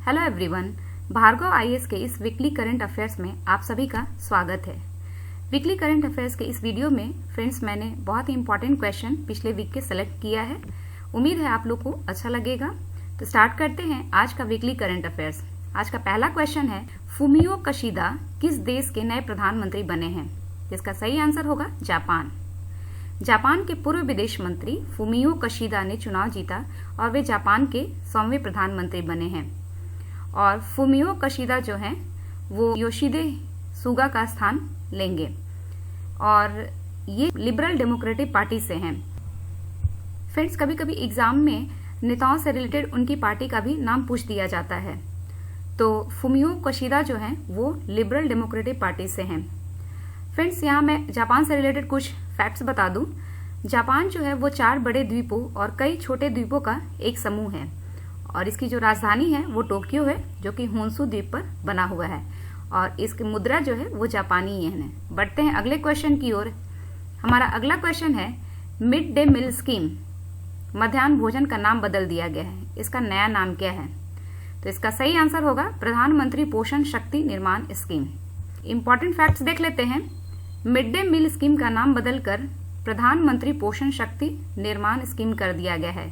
Hello everyone, Bhargava IAS के इस weekly current affairs में आप सभी का स्वागत है। वीकली करंट अफेयर्स के इस वीडियो में फ्रेंड्स मैंने बहुत ही इंपॉर्टेंट क्वेश्चन पिछले वीक के सेलेक्ट किया है। उम्मीद है आप लोग को अच्छा लगेगा। तो स्टार्ट करते हैं आज का वीकली करंट अफेयर्स। आज का पहला क्वेश्चन है, फुमियो किशिदा किस देश के नए प्रधानमंत्री बने हैं? जिसका सही आंसर होगा जापान। जापान के पूर्व विदेश मंत्री फुमियो किशिदा ने चुनाव जीता और वे जापान के 100वें प्रधानमंत्री बने हैं। और फुमियो किशिदा जो हैं वो योशिहिदे सुगा का स्थान लेंगे और ये लिबरल डेमोक्रेटिक पार्टी से हैं। फ्रेंड्स, कभी कभी एग्जाम में नेताओं से रिलेटेड उनकी पार्टी का भी नाम पूछ दिया जाता है। तो फुमियो किशिदा जो हैं वो लिबरल डेमोक्रेटिक पार्टी से हैं। फ्रेंड्स, यहाँ मैं जापान से रिलेटेड कुछ फैक्ट्स बता दूं। जापान जो है वो 4 बड़े द्वीपों और कई छोटे द्वीपों का एक समूह है और इसकी जो राजधानी है वो टोक्यो है, जो कि होन्शु द्वीप पर बना हुआ है और इसकी मुद्रा जो है वो जापानी येन है। बढ़ते हैं अगले क्वेश्चन की ओर। हमारा अगला क्वेश्चन है, मिड डे मील स्कीम, मध्याह्न भोजन का नाम बदल दिया गया है, इसका नया नाम क्या है? तो इसका सही आंसर होगा प्रधानमंत्री पोषण शक्ति निर्माण स्कीम। इंपॉर्टेंट फैक्ट्स देख लेते हैं। मिड डे मील स्कीम का नाम बदलकर प्रधानमंत्री पोषण शक्ति निर्माण स्कीम कर दिया गया है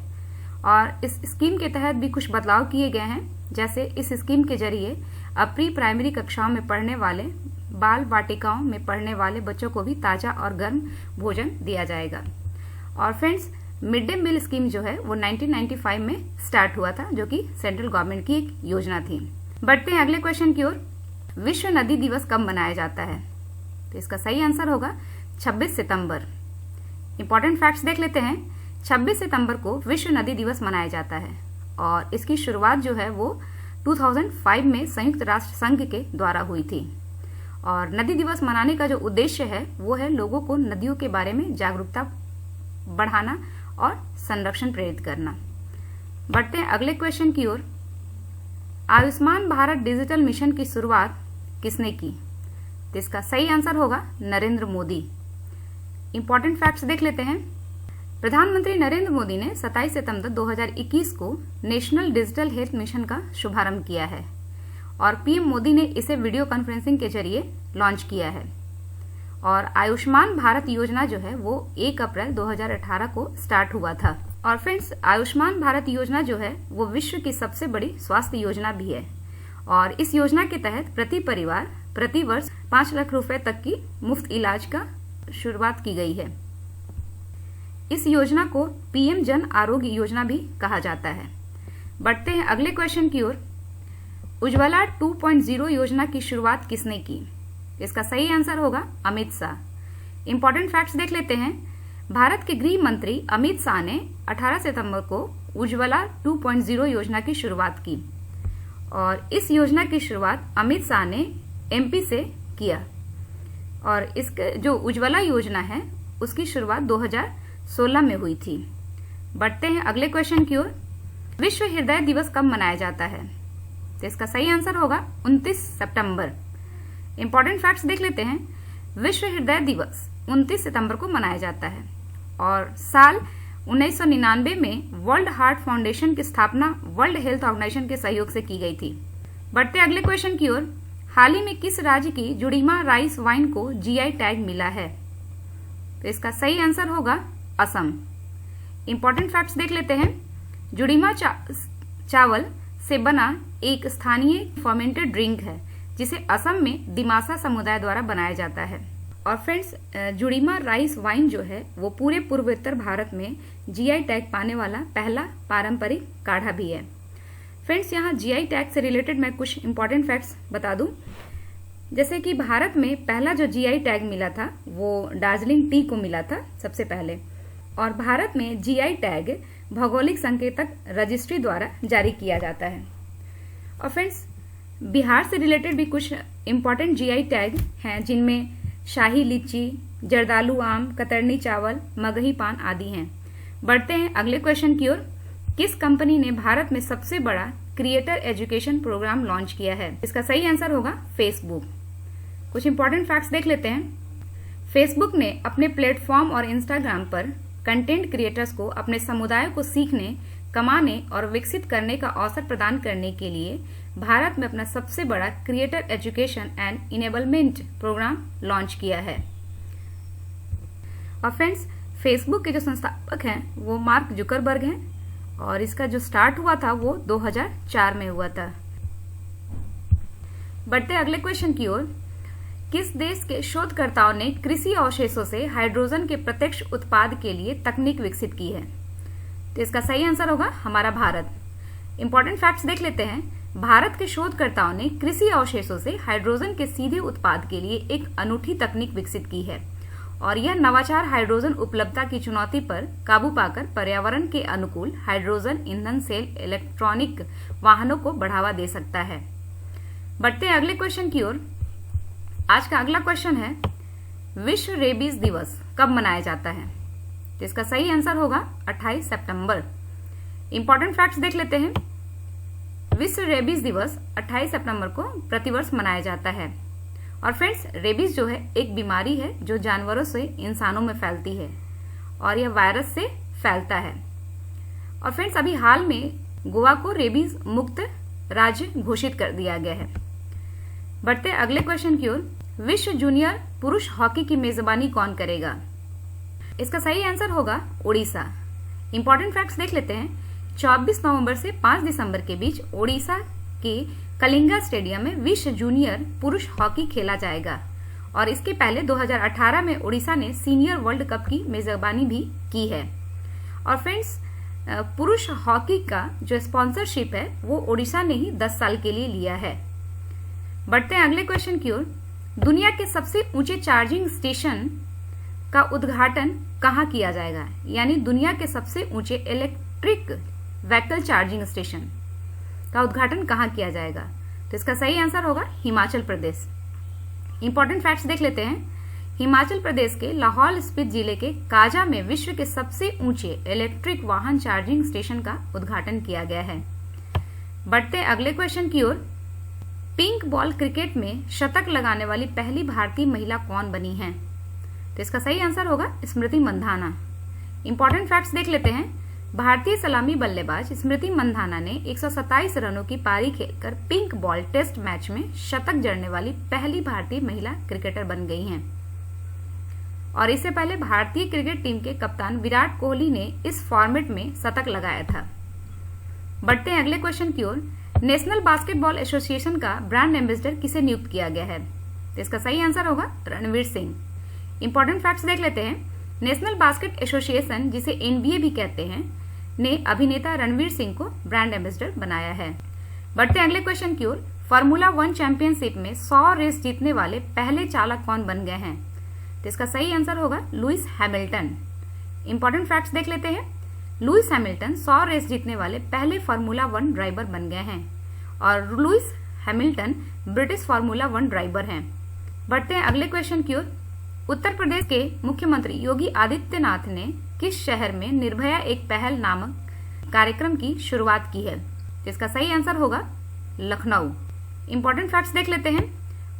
और इस स्कीम के तहत भी कुछ बदलाव किए गए हैं। जैसे इस स्कीम के जरिए अब प्री प्राइमरी कक्षाओं में पढ़ने वाले, बाल वाटिकाओं में पढ़ने वाले बच्चों को भी ताजा और गर्म भोजन दिया जाएगा। और friends, mid day meal scheme जो है वो 1995 में स्टार्ट हुआ था, जो कि सेंट्रल गवर्नमेंट की एक योजना थी। बढ़ते हैं अगले क्वेश्चन की ओर। विश्व नदी दिवस कब मनाया जाता है? तो इसका सही आंसर होगा 26 सितंबर। इंपॉर्टेंट फैक्ट्स देख लेते हैं। 26 सितंबर को विश्व नदी दिवस मनाया जाता है और इसकी शुरुआत जो है वो 2005 में संयुक्त राष्ट्र संघ के द्वारा हुई थी। और नदी दिवस मनाने का जो उद्देश्य है वो है लोगों को नदियों के बारे में जागरूकता बढ़ाना और संरक्षण प्रेरित करना। बढ़ते हैं अगले क्वेश्चन की ओर। आयुष्मान भारत डिजिटल मिशन की शुरुआत किसने की? तो इसका सही आंसर होगा नरेंद्र मोदी। इंपॉर्टेंट फैक्ट्स देख लेते हैं। प्रधानमंत्री नरेंद्र मोदी ने 27 सितंबर 2021 को नेशनल डिजिटल हेल्थ मिशन का शुभारंभ किया है और पीएम मोदी ने इसे वीडियो कॉन्फ्रेंसिंग के जरिए लॉन्च किया है। और आयुष्मान भारत योजना जो है वो 1 अप्रैल 2018 को स्टार्ट हुआ था। और फ्रेंड्स, आयुष्मान भारत योजना जो है वो विश्व की सबसे बड़ी स्वास्थ्य योजना भी है और इस योजना के तहत प्रति परिवार प्रति वर्ष 5 लाख रुपए तक की मुफ्त इलाज का शुरुआत की गई है। इस योजना को पीएम जन आरोग्य योजना भी कहा जाता है। बढ़ते हैं अगले क्वेश्चन की ओर। उज्ज्वला 2.0 योजना की शुरुआत किसने की? इसका सही आंसर होगा अमित शाह। इंपॉर्टेंट फैक्ट्स देख लेते हैं। भारत के गृह मंत्री अमित शाह ने 18 सितंबर को उज्ज्वला 2.0 योजना की शुरुआत की और इस योजना की शुरुआत अमित शाह ने एमपी से किया। और इसके जो उज्ज्वला योजना है उसकी शुरुआत 2016 में हुई थी। बढ़ते हैं अगले क्वेश्चन की ओर। विश्व हृदय दिवस कब मनाया जाता है? तो इसका सही आंसर होगा 29 सितंबर। इंपॉर्टेंट फैक्ट्स देख लेते हैं। विश्व हृदय दिवस 29 सितंबर को मनाया जाता है और साल 1999 में वर्ल्ड हार्ट फाउंडेशन की स्थापना वर्ल्ड हेल्थ ऑर्गेनाइजेशन के सहयोग से की गई थी। बढ़ते अगले क्वेश्चन की ओर। हाल ही में किस राज्य की जुड़ीमा राइस वाइन को जीआई टैग मिला है? तो इसका सही आंसर होगा असम। इंपॉर्टेंट फैक्ट्स देख लेते हैं। जुड़ीमा चावल से बना एक स्थानीय फर्मेंटेड ड्रिंक है जिसे असम में दिमासा समुदाय द्वारा बनाया जाता है। और फ्रेंड्स, जुड़ीमा राइस वाइन जो है वो पूरे पूर्वोत्तर भारत में जीआई टैग पाने वाला पहला पारंपरिक काढ़ा भी है। फ्रेंड्स, यहाँ जीआई टैग से रिलेटेड मैं कुछ इंपॉर्टेंट फैक्ट्स बता दूं। जैसे कि भारत में पहला जो जीआई टैग मिला था वो दार्जिलिंग टी को मिला था सबसे पहले। और भारत में जीआई टैग भौगोलिक संकेतक रजिस्ट्री द्वारा जारी किया जाता है। और फ्रेंड्स, बिहार से रिलेटेड भी कुछ इंपॉर्टेंट जीआई टैग हैं जिनमें शाही लीची, जर्दालू आम, कतरनी चावल, मगही पान आदि हैं। बढ़ते हैं अगले क्वेश्चन की ओर। किस कंपनी ने भारत में सबसे बड़ा क्रिएटर एजुकेशन प्रोग्राम लॉन्च किया है? इसका सही आंसर होगा फेसबुक। कुछ इंपॉर्टेंट फैक्ट्स देख लेते हैं। फेसबुक ने अपने प्लेटफॉर्म और इंस्टाग्राम पर कंटेंट क्रिएटर्स को अपने समुदाय को सीखने, कमाने और विकसित करने का अवसर प्रदान करने के लिए भारत में अपना सबसे बड़ा creator education and enablement program launch किया है। और फ्रेंड्स, फेसबुक के जो संस्थापक हैं वो मार्क जुकरबर्ग हैं और इसका जो स्टार्ट हुआ था वो 2004 में हुआ था। बढ़ते अगले क्वेश्चन की ओर। किस देश के शोधकर्ताओं ने कृषि अवशेषों से हाइड्रोजन के प्रत्यक्ष उत्पाद के लिए तकनीक विकसित की है? तो इसका सही आंसर होगा हमारा भारत। इंपॉर्टेंट फैक्ट्स देख लेते हैं। भारत के शोधकर्ताओं ने कृषि अवशेषों से हाइड्रोजन के सीधे उत्पाद के लिए एक अनूठी तकनीक विकसित की है और यह नवाचार हाइड्रोजन उपलब्धता की चुनौती पर काबू पाकर पर्यावरण के अनुकूल हाइड्रोजन ईंधन सेल इलेक्ट्रॉनिक वाहनों को बढ़ावा दे सकता है। बढ़ते अगले क्वेश्चन की ओर। आज का अगला क्वेश्चन है, विश्व रेबीज दिवस कब मनाया जाता है? तो इसका सही आंसर होगा 28 सितंबर। इंपॉर्टेंट फैक्ट्स देख लेते हैं। विश्व रेबीज दिवस 28 सितंबर को प्रतिवर्ष मनाया जाता है। और फ्रेंड्स, रेबीज जो है एक बीमारी है जो जानवरों से इंसानों में फैलती है और यह वायरस से फैलता है। और फ्रेंड्स, अभी हाल में गोवा को रेबीज मुक्त राज्य घोषित कर दिया गया है। बढ़ते अगले क्वेश्चन की ओर। विश्व जूनियर पुरुष हॉकी की मेजबानी कौन करेगा? इसका सही आंसर होगा ओडिशा। इंपॉर्टेंट फैक्ट्स देख लेते हैं। 24 नवंबर से 5 दिसंबर के बीच ओडिशा के कलिंगा स्टेडियम में विश्व जूनियर पुरुष हॉकी खेला जाएगा और इसके पहले 2018 में ओडिशा ने सीनियर वर्ल्ड कप की मेजबानी भी की है। और फ्रेंड्स, पुरुष हॉकी का जो स्पॉन्सरशिप है वो ओडिशा ने ही 10 साल के लिए लिया है। बढ़ते हैं अगले क्वेश्चन की ओर। दुनिया के सबसे ऊंचे चार्जिंग स्टेशन का उद्घाटन कहाँ किया जाएगा? यानी दुनिया के सबसे ऊंचे इलेक्ट्रिक व्हीकल चार्जिंग स्टेशन का उद्घाटन कहाँ किया जाएगा? तो इसका सही आंसर होगा हिमाचल प्रदेश। इंपॉर्टेंट फैक्ट्स देख लेते हैं। हिमाचल प्रदेश के लाहौल स्पीति जिले के काजा में विश्व के सबसे ऊंचे इलेक्ट्रिक वाहन चार्जिंग स्टेशन का उद्घाटन किया गया है। बढ़ते अगले क्वेश्चन की ओर। पिंक बॉल क्रिकेट में शतक लगाने वाली पहली भारतीय महिला कौन बनी है? तो इसका सही आंसर होगा स्मृति मंधाना। इंपॉर्टेंट फैक्ट्स देख लेते हैं। भारतीय सलामी बल्लेबाज स्मृति मंधाना ने 127 रनों की पारी खेलकर पिंक बॉल टेस्ट मैच में शतक जड़ने वाली पहली भारतीय महिला क्रिकेटर बन गई हैं। और इससे पहले भारतीय क्रिकेट टीम के कप्तान विराट कोहली ने इस फॉर्मेट में शतक लगाया था। बढ़ते हैं अगले क्वेश्चन की ओर। नेशनल बास्केटबॉल एसोसिएशन का ब्रांड एम्बेसडर किसे नियुक्त किया गया है? तो इसका सही आंसर होगा रणवीर सिंह। इंपॉर्टेंट फैक्ट्स देख लेते हैं। नेशनल बास्केट एसोसिएशन, जिसे एनबीए भी कहते हैं, ने अभिनेता रणवीर सिंह को ब्रांड एम्बेसडर बनाया है। बढ़ते अगले क्वेश्चन की ओर। फार्मूला 1 चैंपियनशिप में 100 रेस जीतने वाले पहले चालक कौन बन गए हैं? तो इसका सही आंसर होगा लुइस हैमिल्टन। इंपॉर्टेंट फैक्ट्स देख लेते हैं। लुइस हैमिल्टन 100 रेस जीतने वाले पहले फार्मूला 1 ड्राइवर बन गए हैं और Lewis Hamilton British formula 1 driver हैं। बढ़ते हैं अगले क्वेश्चन की ओर। उत्तर प्रदेश के मुख्यमंत्री योगी आदित्यनाथ ने किस शहर में निर्भया एक पहल नामक कार्यक्रम की शुरुआत की है? इसका सही आंसर होगा लखनऊ। इंपॉर्टेंट फैक्ट्स देख लेते हैं।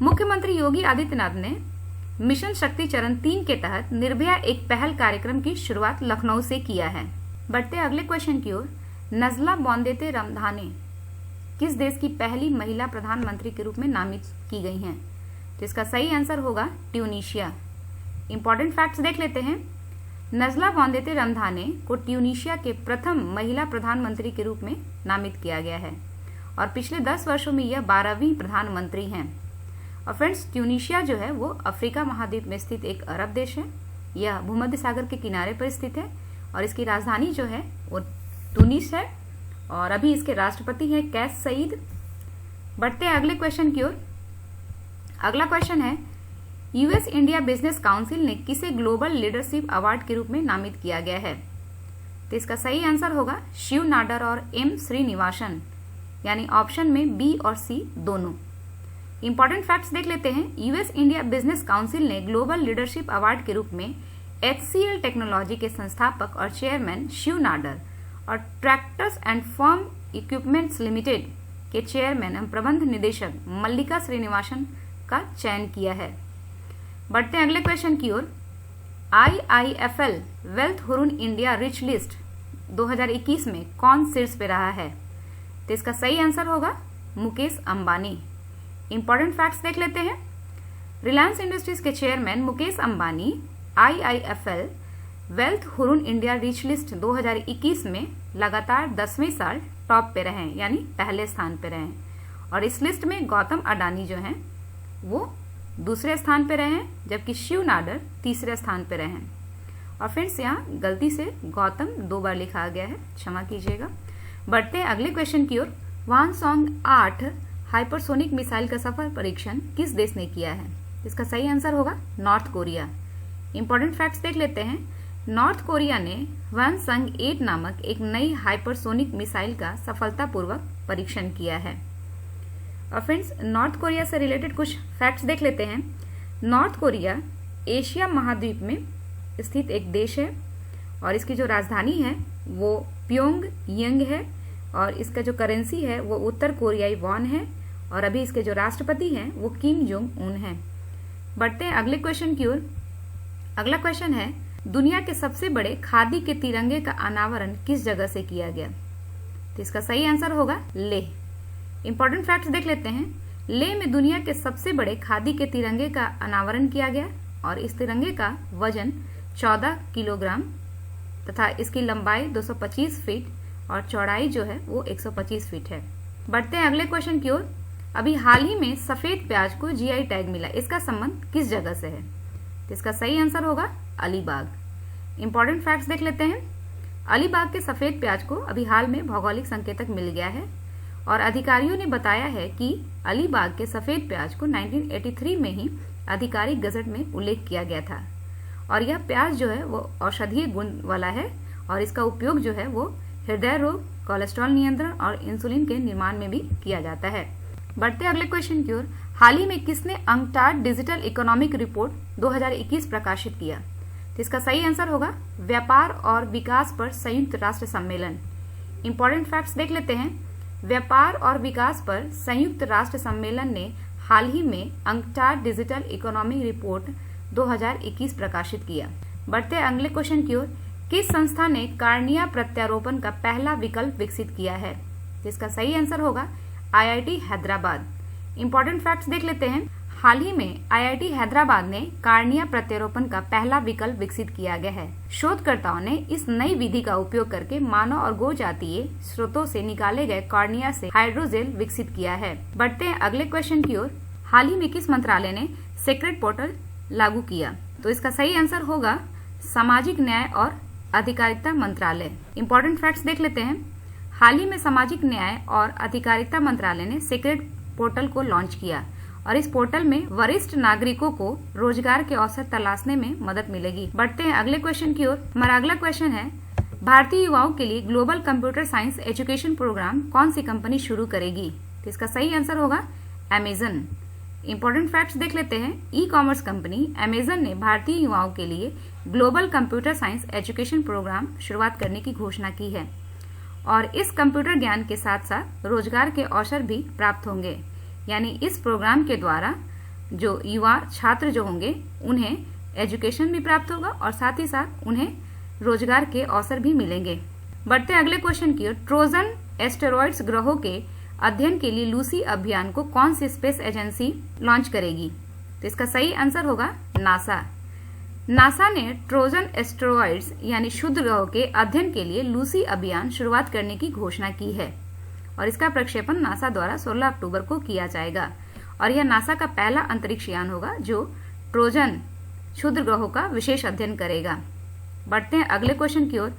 मुख्यमंत्री योगी आदित्यनाथ ने मिशन शक्ति चरण 3 के तहत निर्भया एक पहल कार्यक्रम की शुरुआत लखनऊ से किया है। बढ़ते अगले क्वेश्चन की ओर। नजला बोंदेते रामधाने किस देश की पहली महिला प्रधानमंत्री के रूप में नामित की गई हैं? तो इसका सही आंसर होगा ट्यूनीशिया। इंपॉर्टेंट फैक्ट्स देख लेते हैं। नजला बोंदेते रामधाने को ट्यूनीशिया के प्रथम महिला प्रधानमंत्री के रूप में नामित किया गया है और पिछले 10 वर्षों में यह 12वीं प्रधानमंत्री हैं। और फ्रेंड्स, ट्यूनीशिया जो है वो अफ्रीका महाद्वीप में स्थित एक अरब देश है। यह भूमध्य सागर के किनारे पर स्थित है और इसकी राजधानी जो है वो तुनिस है और अभी इसके राष्ट्रपति हैं कैस सईद। बढ़ते हैं अगले क्वेश्चन की ओर। अगला क्वेश्चन है, यूएस इंडिया बिजनेस काउंसिल ने किसे ग्लोबल लीडरशिप अवार्ड के रूप में नामित किया गया है? तो इसका सही आंसर होगा शिव नाडर और एम श्रीनिवासन, यानी ऑप्शन में बी और सी दोनों। इंपॉर्टेंट फैक्ट्स देख लेते हैं। यूएस इंडिया बिजनेस काउंसिल ने ग्लोबल लीडरशिप अवार्ड के रूप में HCL टेक्नोलॉजी के संस्थापक और चेयरमैन शिव नाडर और tractors and farm equipments limited के चेयरमैन एवं प्रबंध निदेशक मल्लिका श्रीनिवासन का चयन किया है। बढ़ते हैं अगले क्वेश्चन की ओर। IIFL wealth Hurun India rich list 2021 में कौन शीर्ष पे रहा है? तो इसका सही आंसर होगा मुकेश अंबानी। इंपॉर्टेंट फैक्ट्स देख लेते हैं। रिलायंस इंडस्ट्रीज के chairman Mukesh Ambani IIFL wealth Hurun India rich list 2021 में लगातार 10वें साल टॉप पे रहे, यानी पहले स्थान पे रहे। और इस लिस्ट में गौतम अडानी जो हैं वो दूसरे स्थान पे रहे हैं, जबकि शिव नाडर तीसरे स्थान पे रहे हैं। और फ्रेंड्स यहाँ गलती से गौतम 2 बार लिखा गया है, क्षमा कीजिएगा। बढ़ते हैं अगले क्वेश्चन की ओर। वानसोंग 8 हाइपरसोनिक मिसाइल का सफल परीक्षण किस देश ने किया है? इसका सही आंसर होगा नॉर्थ कोरिया। इंपॉर्टेंट फैक्ट्स देख लेते हैं। नॉर्थ कोरिया ने वानसोंग 8 नामक एक नई हाइपरसोनिक मिसाइल का सफलतापूर्वक परीक्षण किया है। और फ्रेंड्स नॉर्थ कोरिया से रिलेटेड कुछ फैक्ट्स देख लेते हैं। नॉर्थ कोरिया एशिया महाद्वीप में स्थित एक देश है और इसकी जो राजधानी है वो प्योंगयांग है और इसका जो करेंसी है वो उत्तर कोरियाई वॉन है और अभी इसके जो राष्ट्रपति हैं वो किम जोंग उन हैं। बढ़ते हैं अगले क्वेश्चन की ओर। अगला क्वेश्चन है, दुनिया के सबसे बड़े खादी के तिरंगे का अनावरण किस जगह से किया गया? तो इसका सही आंसर होगा लेह। इंपॉर्टेंट फैक्ट्स देख लेते हैं। लेह में दुनिया के सबसे बड़े खादी के तिरंगे का अनावरण किया गया और इस तिरंगे का वजन 14 किलोग्राम तथा इसकी लंबाई 225 फीट और चौड़ाई जो है वो 125 फीट है। बढ़ते हैं अगले क्वेश्चन की ओर। अभी हाल ही में सफेद प्याज को GI टैग मिला, इसका संबंध किस जगह से है? तो इसका सही आंसर होगा अलीबाग। इंपॉर्टेंट फैक्ट्स देख लेते हैं। अलीबाग के सफेद प्याज को अभी हाल में भौगोलिक संकेतक मिल गया है और अधिकारियों ने बताया है कि अलीबाग के सफेद प्याज को 1983 में ही आधिकारिक गजट में उल्लेख किया गया था और यह प्याज जो है वो औषधीय गुण वाला है और इसका उपयोग जो है वो हृदय रोग, कोलेस्ट्रॉल नियंत्रण और इंसुलिन के निर्माण में भी किया जाता है। बढ़ते अगले क्वेश्चन की ओर। हाल ही में किसने अंकटाड डिजिटल इकोनॉमिक रिपोर्ट 2021 प्रकाशित किया? तो इसका सही आंसर होगा व्यापार और विकास पर संयुक्त राष्ट्र सम्मेलन। इंपॉर्टेंट फैक्ट्स देख लेते हैं। व्यापार और विकास पर संयुक्त राष्ट्र सम्मेलन ने हाल ही में अंकटाड डिजिटल इकोनॉमिक रिपोर्ट 2021 प्रकाशित किया। बढ़ते अगले क्वेश्चन की ओर। किस संस्था ने कार्निया प्रत्यारोपण का पहला विकल्प विकसित किया है? जिसका सही आंसर होगा IIT हैदराबाद। इंपॉर्टेंट फैक्ट्स देख लेते हैं। हाल ही में IIT हैदराबाद ने कार्निया प्रत्यारोपण का पहला विकल्प विकसित किया गया है। शोधकर्ताओं ने इस नई विधि का उपयोग करके मानव और गो जातीय स्रोतों से निकाले गए कॉर्निया से हाइड्रोजेल विकसित किया है। बढ़ते हैं अगले क्वेश्चन की ओर। हाल ही में किस मंत्रालय ने सीक्रेट पोर्टल लागू किया? तो इसका सही आंसर होगा सामाजिक न्याय और अधिकारिता मंत्रालय। इंपॉर्टेंट फैक्ट्स देख लेते हैं। हाल ही में सामाजिक न्याय और अधिकारिता मंत्रालय ने सीक्रेट पोर्टल को लॉन्च किया और इस पोर्टल में वरिष्ठ नागरिकों को रोजगार के अवसर तलाशने में मदद मिलेगी। बढ़ते हैं अगले क्वेश्चन की ओर। हमारा अगला क्वेश्चन है, भारतीय युवाओं के लिए global computer science education program कौन सी कंपनी शुरू करेगी? तो इसका सही आंसर होगा अमेजन। इंपॉर्टेंट फैक्ट्स देख लेते हैं। ई-कॉमर्स कंपनी अमेजन ने भारतीय युवाओं के लिए global computer science education program शुरुआत करने की घोषणा की है और इस कंप्यूटर ज्ञान के साथ साथ रोजगार के अवसर भी प्राप्त होंगे। यानी इस प्रोग्राम के द्वारा जो युवा छात्र जो होंगे उन्हें एजुकेशन भी प्राप्त होगा और साथ ही साथ उन्हें रोजगार के अवसर भी मिलेंगे। बढ़ते अगले क्वेश्चन की ओर। ट्रोजन एस्टेरॉइड्स ग्रहों के अध्ययन के लिए लूसी अभियान को कौन सी स्पेस एजेंसी लॉन्च करेगी? तो इसका सही आंसर होगा नासा। नासा ने ट्रोजन एस्टेरॉइड्स यानी शुद्ध ग्रहों के अध्ययन के लिए लूसी अभियान शुरुआत करने की घोषणा की है और इसका प्रक्षेपण नासा द्वारा 16 अक्टूबर को किया जाएगा और यह नासा का पहला अंतरिक्ष यान होगा जो ट्रोजन क्षुद्र ग्रहों का विशेष अध्ययन करेगा। बढ़ते हैं अगले क्वेश्चन की ओर।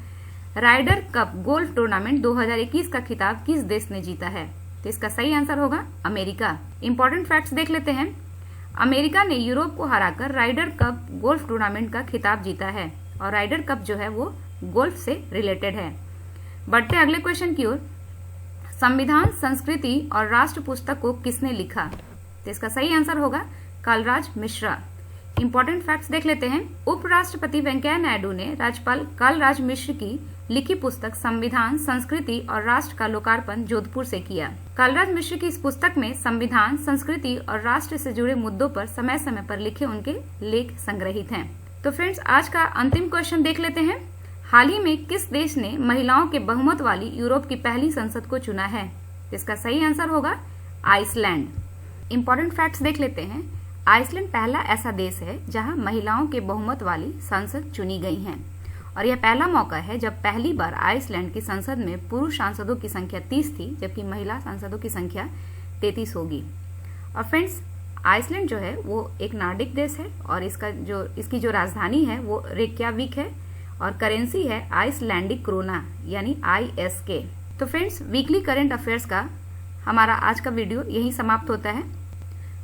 राइडर कप गोल्फ टूर्नामेंट 2021 का खिताब किस देश ने जीता है? तो इसका सही आंसर होगा अमेरिका। इंपॉर्टेंट फैक्ट्स देख लेते हैं। अमेरिका ने यूरोप को हराकर राइडर कप गोल्फ टूर्नामेंट का खिताब जीता है और राइडर कप जो है वो गोल्फ से रिलेटेड है। बढ़ते अगले क्वेश्चन की ओर। संविधान, संस्कृति और राष्ट्र पुस्तक को किसने लिखा? तो इसका सही आंसर होगा कलराज मिश्रा। इंपॉर्टेंट फैक्ट्स देख लेते हैं। उपराष्ट्रपति वेंकैया नायडू ने राज्यपाल कलराज मिश्र की लिखी पुस्तक संविधान, संस्कृति और राष्ट्र का लोकार्पण जोधपुर से किया। कलराज मिश्र की इस पुस्तक में संविधान, संस्कृति और राष्ट्र से जुड़े मुद्दों पर समय समय पर लिखे उनके लेख संग्रहित हैं। तो फ्रेंड्स आज का अंतिम क्वेश्चन देख लेते हैं। हाल ही में किस देश ने महिलाओं के बहुमत वाली यूरोप की पहली संसद को चुना है? इसका सही आंसर होगा आइसलैंड। इंपॉर्टेंट फैक्ट्स देख लेते हैं। आइसलैंड पहला ऐसा देश है जहां महिलाओं के बहुमत वाली संसद चुनी गई हैं और यह पहला मौका है जब पहली बार आइसलैंड की संसद में पुरुष सांसदों की संख्या 30 थी, जबकि महिला सांसदों की संख्या 33 होगी। और फ्रेंड्स, आइसलैंड जो है वो एक नॉर्डिक देश है और इसकी जो राजधानी है वो रेक्याविक है और करेंसी है आइसलैंडिक क्रोना यानी ISK। तो फ्रेंड्स, वीकली करंट अफेयर्स का हमारा आज का वीडियो यहीं समाप्त होता है।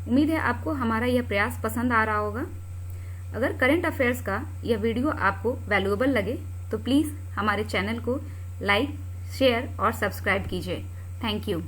उम्मीद है आपको हमारा यह प्रयास पसंद आ रहा होगा। अगर करंट अफेयर्स का यह वीडियो आपको वैल्यूएबल लगे तो प्लीज़ हमारे चैनल को लाइक, शेयर और सब्सक्राइब कीजिए। Thank you.